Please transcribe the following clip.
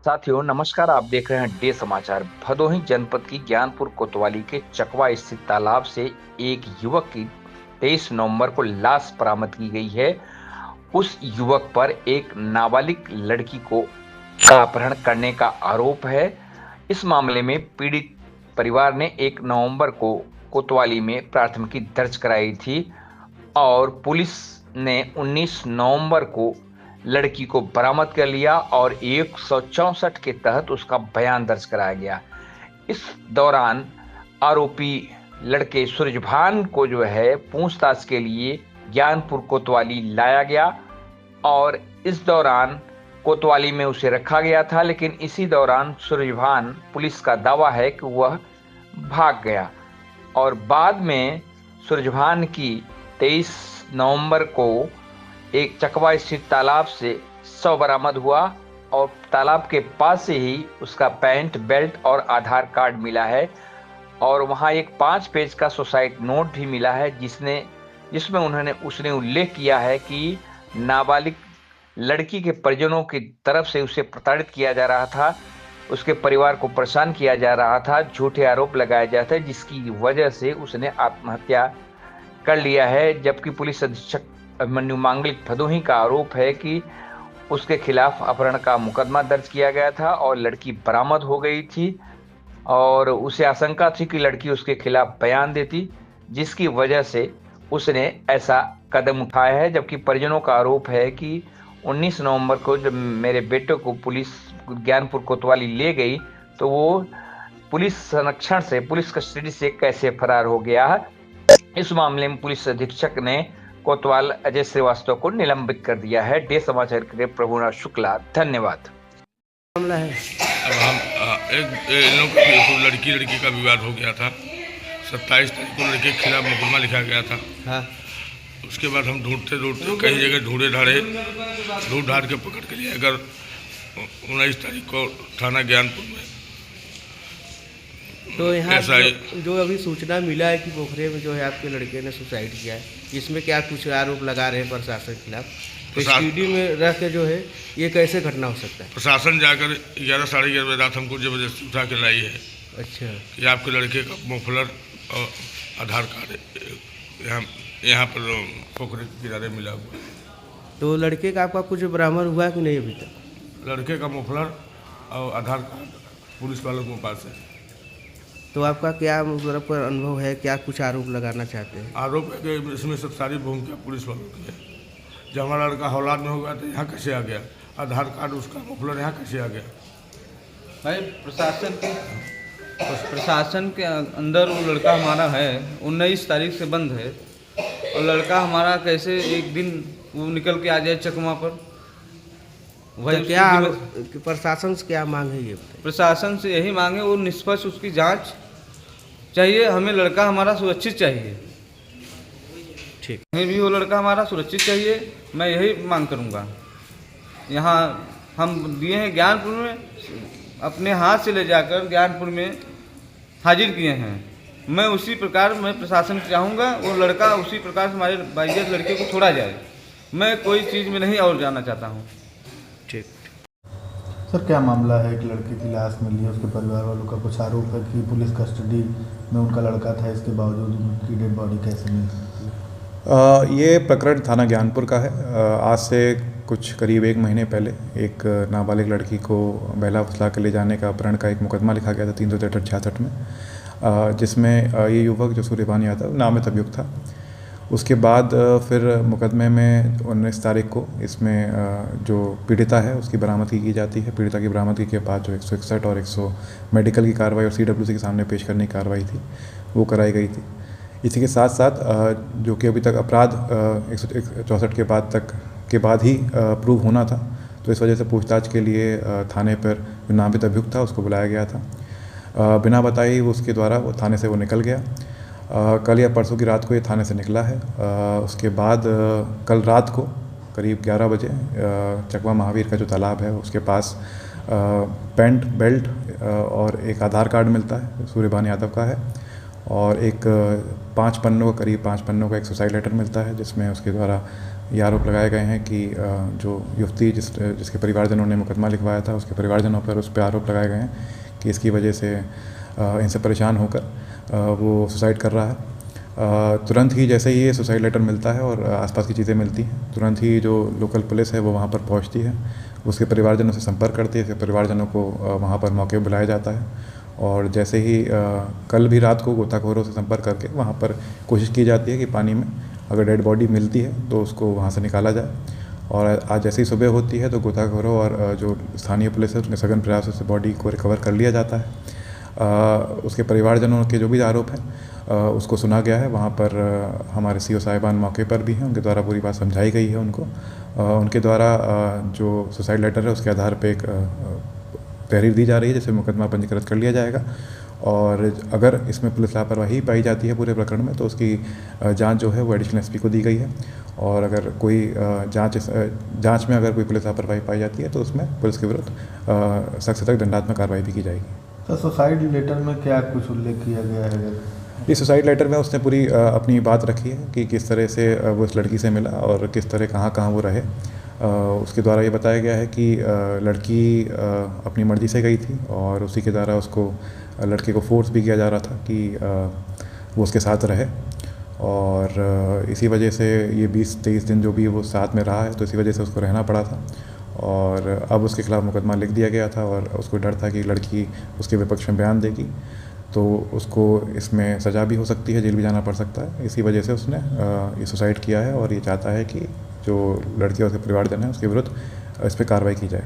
साथियों नमस्कार। आप देख रहे हैं डे समाचार। भदोही जनपद की ज्ञानपुर कोतवाली के चकवा स्थित तालाब से एक युवक की 23 नवंबर को लाश बरामद की गई है। उस युवक पर एक नाबालिग लड़की को का अपहरण करने का आरोप है। इस मामले में पीड़ित परिवार ने 1 नवंबर को कोतवाली में प्राथमिकी दर्ज कराई थी और पुलिस ने 19 नवंबर को लड़की को बरामद कर लिया और 164 के तहत उसका बयान दर्ज कराया गया। इस दौरान आरोपी लड़के सूरजभान को जो है पूछताछ के लिए ज्ञानपुर कोतवाली लाया गया और इस दौरान कोतवाली में उसे रखा गया था, लेकिन इसी दौरान सूरजभान पुलिस का दावा है कि वह भाग गया और बाद में सूरजभान की 23 नवंबर को एक चकवा स्थित तालाब से शव बरामद हुआ और तालाब के पास से ही उसका पैंट, बेल्ट और आधार कार्ड मिला है और वहां एक 5 पेज का सुसाइड नोट भी मिला है जिसमें उसने उल्लेख किया है कि नाबालिग लड़की के परिजनों की तरफ से उसे प्रताड़ित किया जा रहा था, उसके परिवार को परेशान किया जा रहा था, झूठे आरोप लगाए जाते हैं, जिसकी वजह से उसने आत्महत्या कर लिया है। जबकि पुलिस अधीक्षक अभिमन्यु मांगलिक भदोही का आरोप है कि उसके खिलाफ अपहरण का मुकदमा दर्ज किया गया था और लड़की बरामद हो गई थी और उसे आशंका थी कि लड़की उसके खिलाफ बयान देती, जिसकी वजह से उसने ऐसा कदम उठाया है। जबकि परिजनों का आरोप है कि 19 नवंबर को जब मेरे बेटे को पुलिस ज्ञानपुर कोतवाली ले गई तो वो पुलिस संरक्षण से, पुलिस कस्टडी से कैसे फरार हो गया है। इस मामले में पुलिस अधीक्षक ने कोतवाल अजय श्रीवास्तव को निलंबित कर दिया है। डे समाचार के लिए प्रभुनाथ शुक्ला, धन्यवाद। मामला है अब हम इन लोग लड़की का विवाद हो गया था। 27 तारीख को लड़के के खिलाफ मुकदमा लिखा गया था। हाँ। उसके बाद हम ढूंढते कई जगह ढूंढ ढाड़ के पकड़ के लिए अगर 19 तारीख को थाना ज्ञानपुर में तो यहाँ जो अभी सूचना मिला है कि पोखरे में जो है आपके लड़के ने सुसाइड किया है, इसमें क्या कुछ आरोप लगा रहे हैं प्रशासन के खिलाफ? तो स्टडी में रह के जो है ये कैसे घटना हो सकता है? प्रशासन जाकर 11 साढ़े 11 बजे रात हमको जबरदस्ती उठा के लाई है। अच्छा। कि आपके लड़के का मफलर और आधार कार्ड यहाँ पर पोखरे के किनारे मिला हुआ। तो लड़के का आपका कुछ बरामद हुआ कि नहीं अभी तक? लड़के का मफलर और आधार कार्ड पुलिस वालों के पास है। तो आपका क्या मतलब पर अनुभव है, क्या कुछ आरोप लगाना चाहते हैं? आरोप है कि इसमें सब सारी भूमिका पुलिस वालों की है। जब हमारा लड़का हौलाद में हो गया तो यहाँ कैसे आ गया? आधार कार्ड उसका मफलर यहाँ कैसे आ गया? भाई प्रशासन के अंदर वो लड़का हमारा है, 19 तारीख से बंद है और लड़का हमारा कैसे एक दिन वो निकल के आ जाए चकमा पर? वही तो क्या प्रशासन से क्या मांग है? ये प्रशासन से यही मांगे वो निष्पक्ष उसकी जांच चाहिए। हमें लड़का हमारा सुरक्षित चाहिए। ठीक। हमें भी वो लड़का हमारा सुरक्षित चाहिए, मैं यही मांग करूँगा। यहाँ हम दिए हैं ज्ञानपुर में, अपने हाथ से ले जाकर ज्ञानपुर में हाजिर किए हैं। मैं उसी प्रकार मैं प्रशासन चाहूँगा वो लड़का उसी प्रकार से हमारे बाइजत लड़के को छोड़ा जाए। मैं कोई चीज़ में नहीं और जाना चाहता हूँ। ठीक। सर क्या मामला है कि लड़के की लाश मिली है? उसके परिवार वालों का कुछ आरोप है कि पुलिस कस्टडी में उनका लड़का था, इसके बावजूद उनकी डेड बॉडी कैसे मिल सकती है? ये प्रकरण थाना ज्ञानपुर का है। आज से कुछ करीब 1 महीने पहले एक नाबालिग लड़की को बहला फुसला के ले जाने का अपहरण का एक मुकदमा लिखा गया था 363 में, जिसमें ये युवक जो सूर्यभान यादव नामित अभियुक्त था। उसके बाद फिर मुकदमे में 19 तारीख को इसमें जो पीड़िता है उसकी बरामदगी की जाती है। पीड़िता की बरामदगी के बाद जो 161 और 100 मेडिकल की कार्रवाई और CWC के सामने पेश करने की कार्रवाई थी वो कराई गई थी। इसी के साथ साथ जो कि अभी तक अपराध 164 के बाद ही प्रूव होना था, तो इस वजह से पूछताछ के लिए थाने पर जो नामित अभियुक्त था उसको बुलाया गया था। बिना बताए उसके द्वारा वो थाने से वो निकल गया। कल या परसों की रात को ये थाने से निकला है। उसके बाद कल रात को करीब 11 बजे चकवा महावीर का जो तालाब है उसके पास पैंट, बेल्ट और एक आधार कार्ड मिलता है, सूर्यभान यादव का है। और एक 5 पन्नों का करीब 5 पन्नों का एक सुसाइड लेटर मिलता है, जिसमें उसके द्वारा ये आरोप लगाए गए हैं कि जो युवती जिसके परिवारजनों ने मुकदमा लिखवाया था, उसके परिवारजनों पर उस पर आरोप लगाए गए हैं कि इसकी वजह से इनसे परेशान होकर वो सुसाइड कर रहा है। तुरंत ही जैसे ही ये सुसाइड लेटर मिलता है और आसपास की चीज़ें मिलती हैं, तुरंत ही जो लोकल पुलिस है वो वहाँ पर पहुँचती है, उसके परिवारजनों से संपर्क करती है, उसके परिवारजनों को वहाँ पर मौके पर बुलाया जाता है। और जैसे ही कल भी रात को गोताखोरों से संपर्क करके वहाँ पर कोशिश की जाती है कि पानी में अगर डेड बॉडी मिलती है तो उसको वहाँ से निकाला जाए। और आज जैसे ही सुबह होती है तो गोताखोरों और जो स्थानीय पुलिस है उसके सघन प्रयासों से बॉडी को रिकवर कर लिया जाता है। उसके परिवारजनों के जो भी आरोप हैं उसको सुना गया है। वहाँ पर हमारे CO साहिबान मौके पर भी हैं, उनके द्वारा पूरी बात समझाई गई है उनको। उनके द्वारा जो सुसाइड लेटर है उसके आधार पर एक तहरीर दी जा रही है, जिससे मुकदमा पंजीकृत कर लिया जाएगा। और अगर इसमें पुलिस लापरवाही पाई जाती है पूरे प्रकरण में तो उसकी जांच जो है वो एडिशनल SP को दी गई है। और अगर कोई जांच में अगर कोई पुलिस लापरवाही पाई जाती है तो उसमें पुलिस के विरुद्ध सख्त से सख्त दंडात्मक कार्रवाई भी की जाएगी। तो सुसाइड लेटर में क्या कुछ उल्लेख किया गया है? इस सुसाइड लेटर में उसने पूरी अपनी बात रखी है कि किस तरह से वो इस लड़की से मिला और किस तरह कहाँ वो रहे। उसके द्वारा ये बताया गया है कि लड़की अपनी मर्ज़ी से गई थी और उसी के द्वारा उसको लड़के को फोर्स भी किया जा रहा था कि वो उसके साथ रहे। और इसी वजह से ये 20-23 दिन जो भी वो साथ में रहा है तो इसी वजह से उसको रहना पड़ा था। और अब उसके खिलाफ़ मुकदमा लिख दिया गया था और उसको डर था कि लड़की उसके विपक्ष में बयान देगी तो उसको इसमें सज़ा भी हो सकती है, जेल भी जाना पड़ सकता है। इसी वजह से उसने ये सुसाइड किया है और ये चाहता है कि जो लड़की और उसके परिवारजन है उसके विरुद्ध इस पर कार्रवाई की जाए।